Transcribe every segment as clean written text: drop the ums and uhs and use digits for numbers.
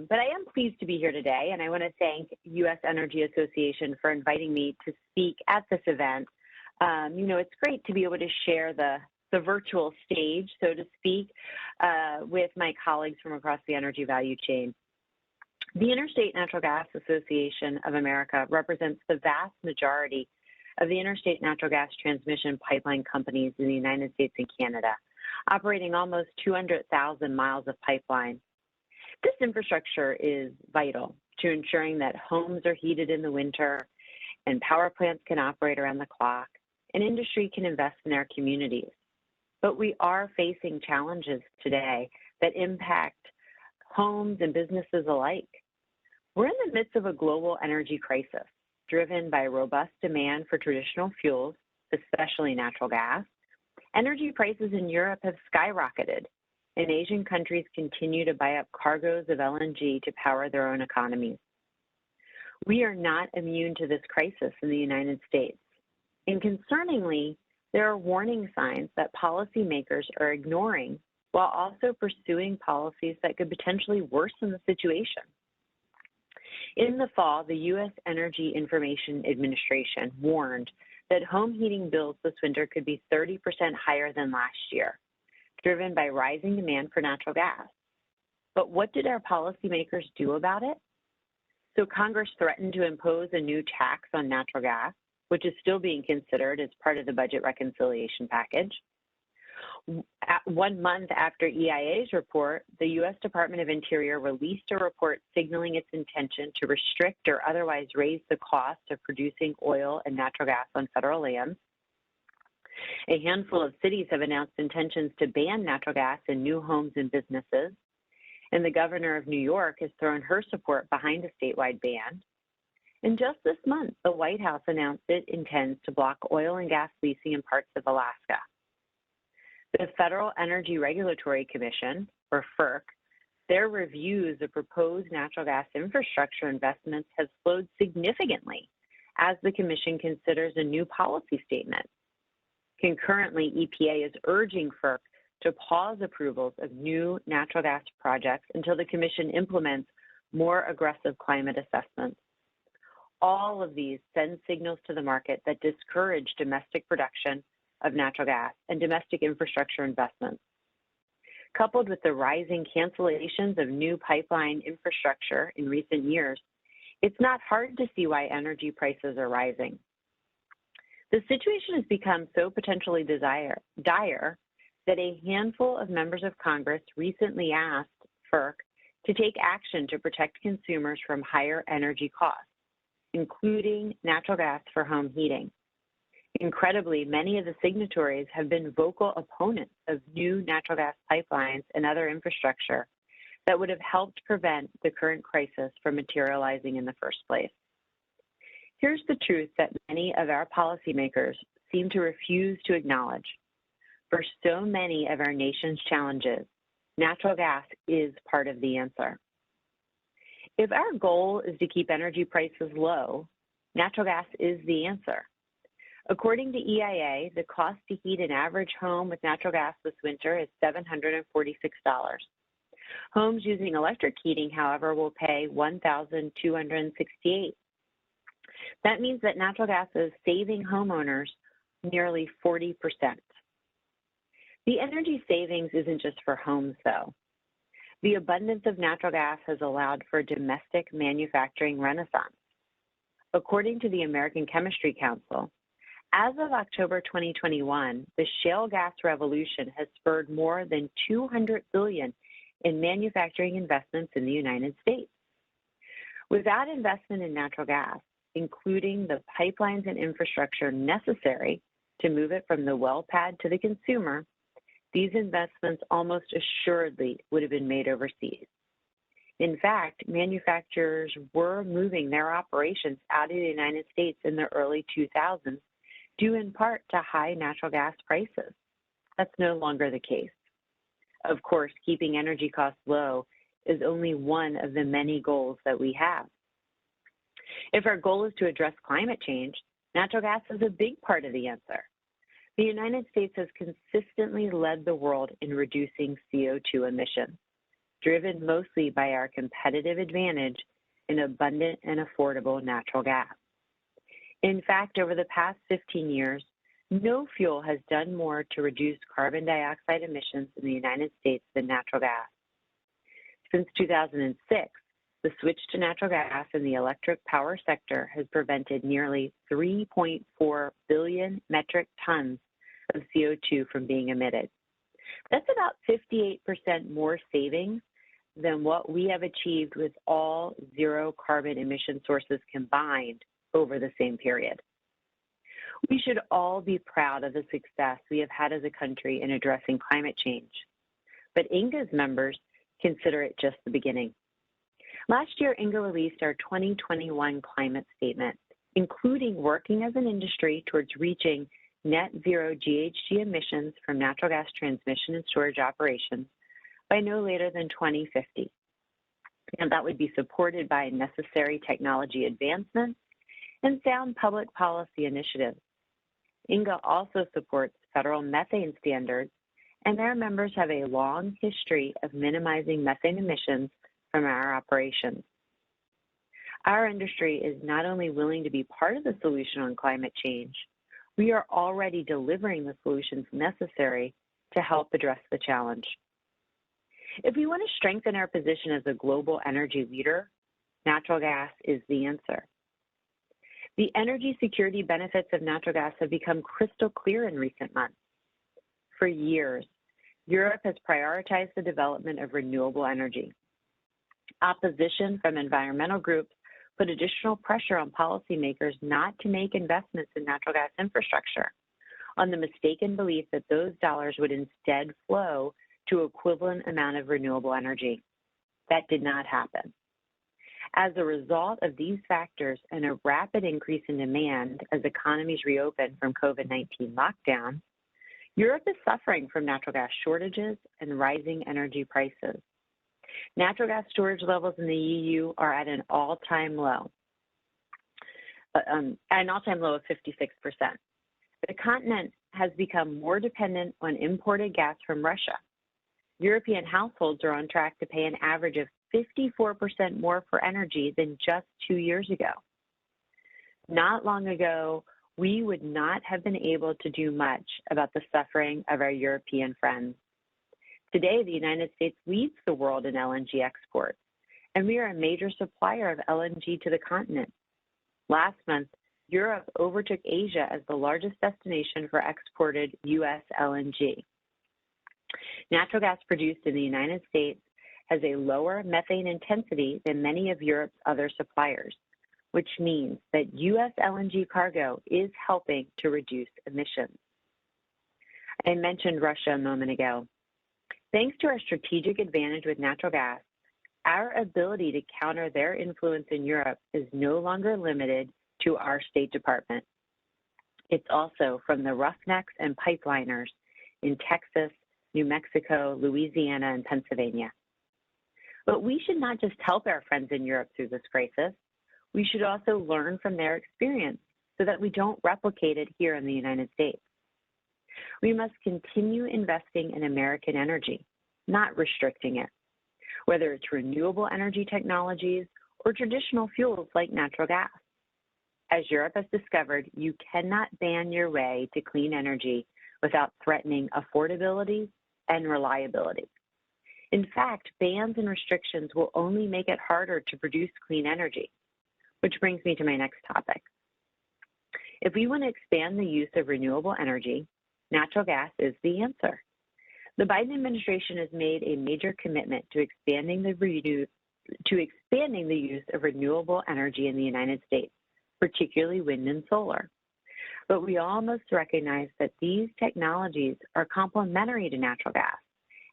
But I am pleased to be here today, and I want to thank U.S. Energy Association for inviting me to speak at this event. It's great to be able to share the virtual stage, so to speak, with my colleagues from across the energy value chain. The Interstate Natural Gas Association of America represents the vast majority of the interstate natural gas transmission pipeline companies in the United States and Canada, operating almost 200,000 miles of pipeline. This infrastructure is vital to ensuring that homes are heated in the winter and power plants can operate around the clock and industry can invest in their communities. But we are facing challenges today that impact homes and businesses alike. We're in the midst of a global energy crisis driven by robust demand for traditional fuels, especially natural gas. Energy prices in Europe have skyrocketed, and Asian countries continue to buy up cargoes of LNG to power their own economies. We are not immune to this crisis in the United States. And concerningly, there are warning signs that policymakers are ignoring while also pursuing policies that could potentially worsen the situation. In the fall, the U.S. Energy Information Administration warned that home heating bills this winter could be 30% higher than last year, driven by rising demand for natural gas. But what did our policymakers do about it? So Congress threatened to impose a new tax on natural gas, which is still being considered as part of the budget reconciliation package. 1 month after EIA's report, the U.S. Department of Interior released a report signaling its intention to restrict or otherwise raise the cost of producing oil and natural gas on federal lands. A handful of cities have announced intentions to ban natural gas in new homes and businesses, and the governor of New York has thrown her support behind a statewide ban. And just this month, the White House announced it intends to block oil and gas leasing in parts of Alaska. The Federal Energy Regulatory Commission, or FERC, their reviews of proposed natural gas infrastructure investments has slowed significantly as the commission considers a new policy statement. Concurrently, EPA is urging FERC to pause approvals of new natural gas projects until the commission implements more aggressive climate assessments. All of these send signals to the market that discourage domestic production of natural gas and domestic infrastructure investments. Coupled with the rising cancellations of new pipeline infrastructure in recent years, it's not hard to see why energy prices are rising. The situation has become so potentially dire that a handful of members of Congress recently asked FERC to take action to protect consumers from higher energy costs, including natural gas for home heating. Incredibly, many of the signatories have been vocal opponents of new natural gas pipelines and other infrastructure that would have helped prevent the current crisis from materializing in the first place. Here's the truth that many of our policymakers seem to refuse to acknowledge. For so many of our nation's challenges, natural gas is part of the answer. If our goal is to keep energy prices low, natural gas is the answer. According to EIA, the cost to heat an average home with natural gas this winter is $746. Homes using electric heating, however, will pay $1,268. That means that natural gas is saving homeowners nearly 40%. The energy savings isn't just for homes, though. The abundance of natural gas has allowed for a domestic manufacturing renaissance. According to the American Chemistry Council, as of October 2021, the shale gas revolution has spurred more than $200 billion in manufacturing investments in the United States. Without investment in natural gas, including the pipelines and infrastructure necessary to move it from the well pad to the consumer, these investments almost assuredly would have been made overseas. In fact, manufacturers were moving their operations out of the United States in the early 2000s, due in part to high natural gas prices. That's no longer the case. Of course, keeping energy costs low is only one of the many goals that we have. If our goal is to address climate change, natural gas is a big part of the answer. The United States has consistently led the world in reducing CO2 emissions. driven mostly by our competitive advantage in abundant and affordable natural gas. In fact, over the past 15 years, no fuel has done more to reduce carbon dioxide emissions in the United States than natural gas. Since 2006, the switch to natural gas in the electric power sector has prevented nearly 3.4 billion metric tons of CO2 from being emitted. That's about 58% more savings than what we have achieved with all zero carbon emission sources combined over the same period. We should all be proud of the success we have had as a country in addressing climate change, but INGAA's members consider it just the beginning. Last year, INGAA released our 2021 climate statement, including working as an industry towards reaching net zero GHG emissions from natural gas transmission and storage operations by no later than 2050. And that would be supported by necessary technology advancements and sound public policy initiatives. INGAA also supports federal methane standards, and their members have a long history of minimizing methane emissions from our operations. Our industry is not only willing to be part of the solution on climate change, we are already delivering the solutions necessary to help address the challenge. If we want to strengthen our position as a global energy leader, natural gas is the answer. The energy security benefits of natural gas have become crystal clear in recent months. For years, Europe has prioritized the development of renewable energy. Opposition from environmental groups put additional pressure on policymakers not to make investments in natural gas infrastructure on the mistaken belief that those dollars would instead flow to equivalent amount of renewable energy. That did not happen. As a result of these factors and a rapid increase in demand as economies reopen from COVID-19 lockdown, Europe is suffering from natural gas shortages and rising energy prices. Natural gas storage levels in the EU are at an all-time low, of 56%. The continent has become more dependent on imported gas from Russia. European households are on track to pay an average of 54% more for energy than just 2 years ago. Not long ago, we would not have been able to do much about the suffering of our European friends. Today, the United States leads the world in LNG exports, and we are a major supplier of LNG to the continent. Last month, Europe overtook Asia as the largest destination for exported U.S. LNG. Natural gas produced in the United States has a lower methane intensity than many of Europe's other suppliers, which means that U.S. LNG cargo is helping to reduce emissions. I mentioned Russia a moment ago. Thanks to our strategic advantage with natural gas, our ability to counter their influence in Europe is no longer limited to our State Department. It's also from the roughnecks and pipeliners in Texas, New Mexico, Louisiana, and Pennsylvania. But we should not just help our friends in Europe through this crisis. We should also learn from their experience so that we don't replicate it here in the United States. We must continue investing in American energy, not restricting it, whether it's renewable energy technologies or traditional fuels like natural gas. As Europe has discovered, you cannot ban your way to clean energy without threatening affordability and reliability. In fact, bans and restrictions will only make it harder to produce clean energy, which brings me to my next topic. If we want to expand the use of renewable energy, natural gas is the answer. The Biden administration has made a major commitment to expanding the use of renewable energy in the United States, particularly wind and solar. But we all must recognize that these technologies are complementary to natural gas,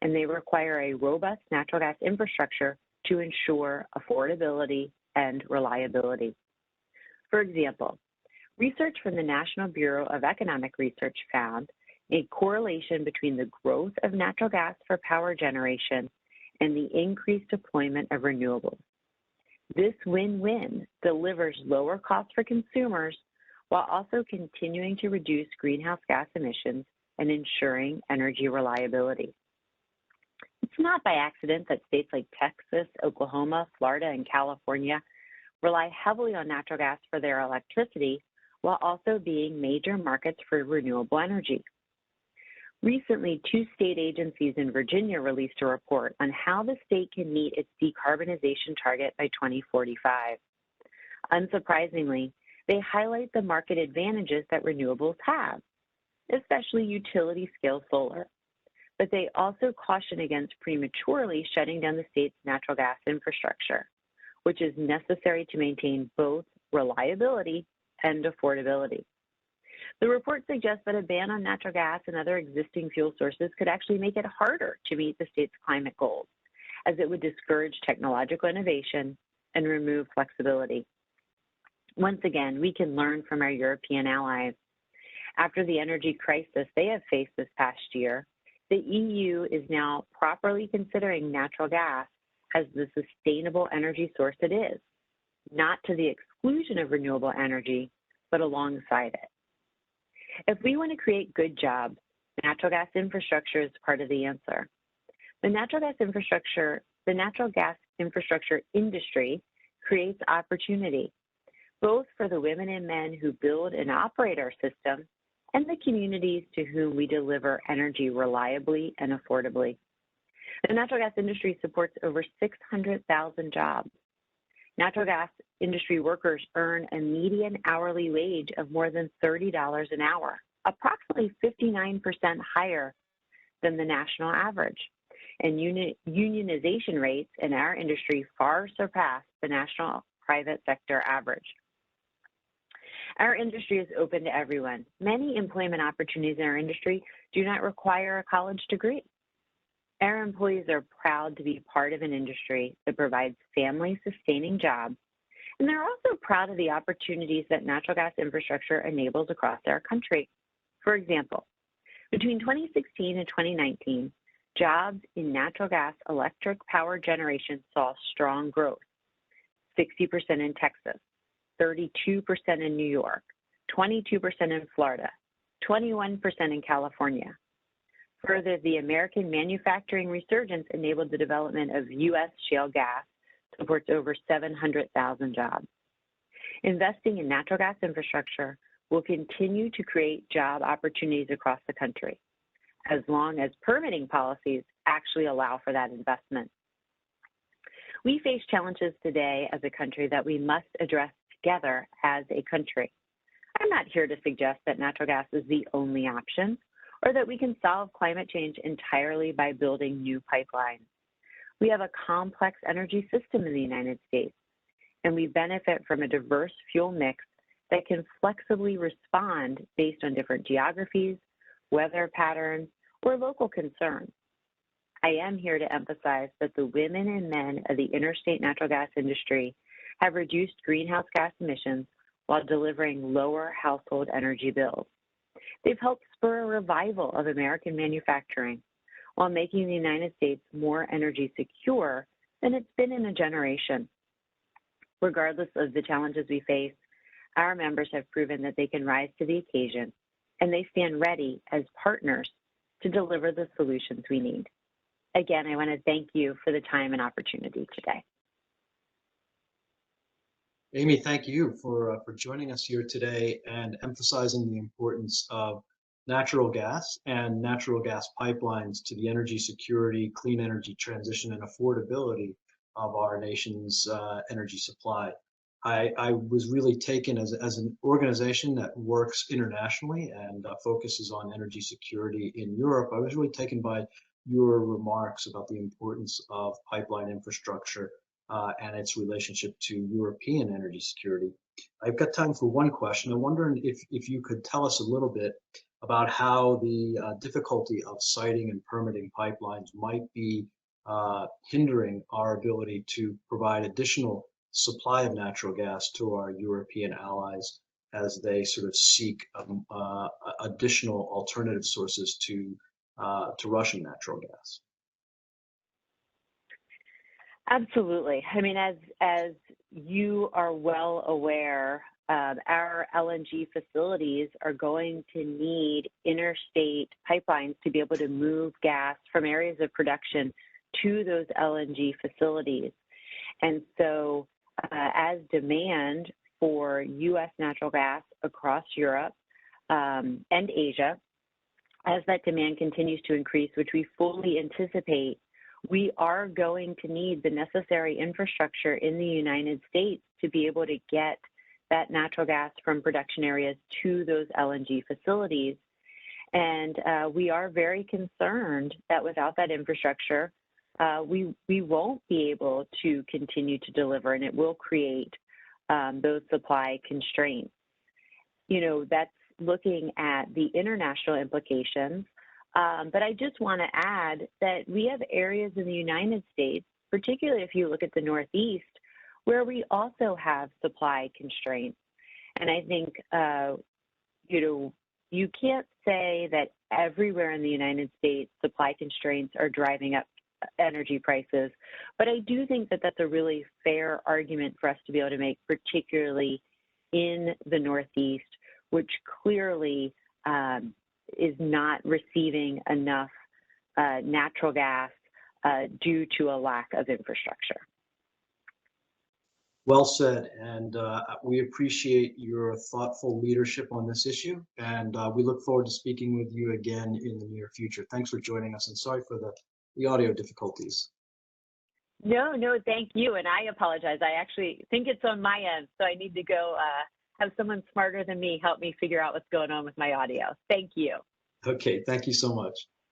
and they require a robust natural gas infrastructure to ensure affordability and reliability. For example, research from the National Bureau of Economic Research found a correlation between the growth of natural gas for power generation and the increased deployment of renewables. This win-win delivers lower costs for consumers while also continuing to reduce greenhouse gas emissions and ensuring energy reliability. It's not by accident that states like Texas, Oklahoma, Florida, and California rely heavily on natural gas for their electricity, while also being major markets for renewable energy. Recently, 2 state agencies in Virginia released a report on how the state can meet its decarbonization target by 2045. Unsurprisingly, they highlight the market advantages that renewables have, especially utility-scale solar. But they also caution against prematurely shutting down the state's natural gas infrastructure, which is necessary to maintain both reliability and affordability. The report suggests that a ban on natural gas and other existing fuel sources could actually make it harder to meet the state's climate goals, as it would discourage technological innovation and remove flexibility. Once again, we can learn from our European allies. After the energy crisis they have faced this past year, the EU is now properly considering natural gas as the sustainable energy source it is, not to the exclusion of renewable energy, but alongside it. If we want to create good jobs, natural gas infrastructure is part of the answer. The natural gas infrastructure industry creates opportunity, both for the women and men who build and operate our system and the communities to whom we deliver energy reliably and affordably. The natural gas industry supports over 600,000 jobs. Natural gas industry workers earn a median hourly wage of more than $30 an hour, approximately 59% higher than the national average. And unionization rates in our industry far surpass the national private sector average. Our industry is open to everyone. Many employment opportunities in our industry do not require a college degree. Our employees are proud to be part of an industry that provides family-sustaining jobs, and they're also proud of the opportunities that natural gas infrastructure enables across our country. For example, between 2016 and 2019, jobs in natural gas electric power generation saw strong growth, 60% in Texas, 32% in New York, 22% in Florida, 21% in California. Further, the American manufacturing resurgence enabled the development of U.S. shale gas, supports over 700,000 jobs. Investing in natural gas infrastructure will continue to create job opportunities across the country, as long as permitting policies actually allow for that investment. We face challenges today as a country that we must address together as a country. I'm not here to suggest that natural gas is the only option or that we can solve climate change entirely by building new pipelines. We have a complex energy system in the United States, and we benefit from a diverse fuel mix that can flexibly respond based on different geographies, weather patterns, or local concerns. I am here to emphasize that the women and men of the interstate natural gas industry have reduced greenhouse gas emissions while delivering lower household energy bills. They've helped spur a revival of American manufacturing while making the United States more energy secure than it's been in a generation. Regardless of the challenges we face, our members have proven that they can rise to the occasion, and they stand ready as partners to deliver the solutions we need. Again, I want to thank you for the time and opportunity today. Amy, thank you for joining us here today and emphasizing the importance of natural gas and natural gas pipelines to the energy security, clean energy transition, and affordability of our nation's energy supply. I was really taken as an organization that works internationally and focuses on energy security in Europe. I was really taken by your remarks about the importance of pipeline infrastructure and its relationship to European energy security. I've got time for one question. I'm wondering if you could tell us a little bit about how the difficulty of siting and permitting pipelines might be hindering our ability to provide additional supply of natural gas to our European allies as they sort of seek additional alternative sources to Russian natural gas. Absolutely. I mean, as you are well aware, our LNG facilities are going to need interstate pipelines to be able to move gas from areas of production to those LNG facilities. And so as demand for U.S. natural gas across Europe and Asia, as that demand continues to increase, which we fully anticipate, we are going to need the necessary infrastructure in the United States to be able to get that natural gas from production areas to those LNG facilities. And we are very concerned that without that infrastructure, we won't be able to continue to deliver, and it will create those supply constraints. That's looking at the international implications. But I just want to add that we have areas in the United States, particularly if you look at the Northeast, where we also have supply constraints. And I think, you can't say that everywhere in the United States supply constraints are driving up energy prices, but I do think that that's a really fair argument for us to be able to make, particularly in the Northeast, which clearly is not receiving enough natural gas due to a lack of infrastructure. Well said, and we appreciate your thoughtful leadership on this issue, and we look forward to speaking with you again in the near future. Thanks for joining us, and sorry for the audio difficulties. No, thank you, and I apologize. I actually think it's on my end, so I need to go have someone smarter than me help me figure out what's going on with my audio. Thank you. Okay, thank you so much.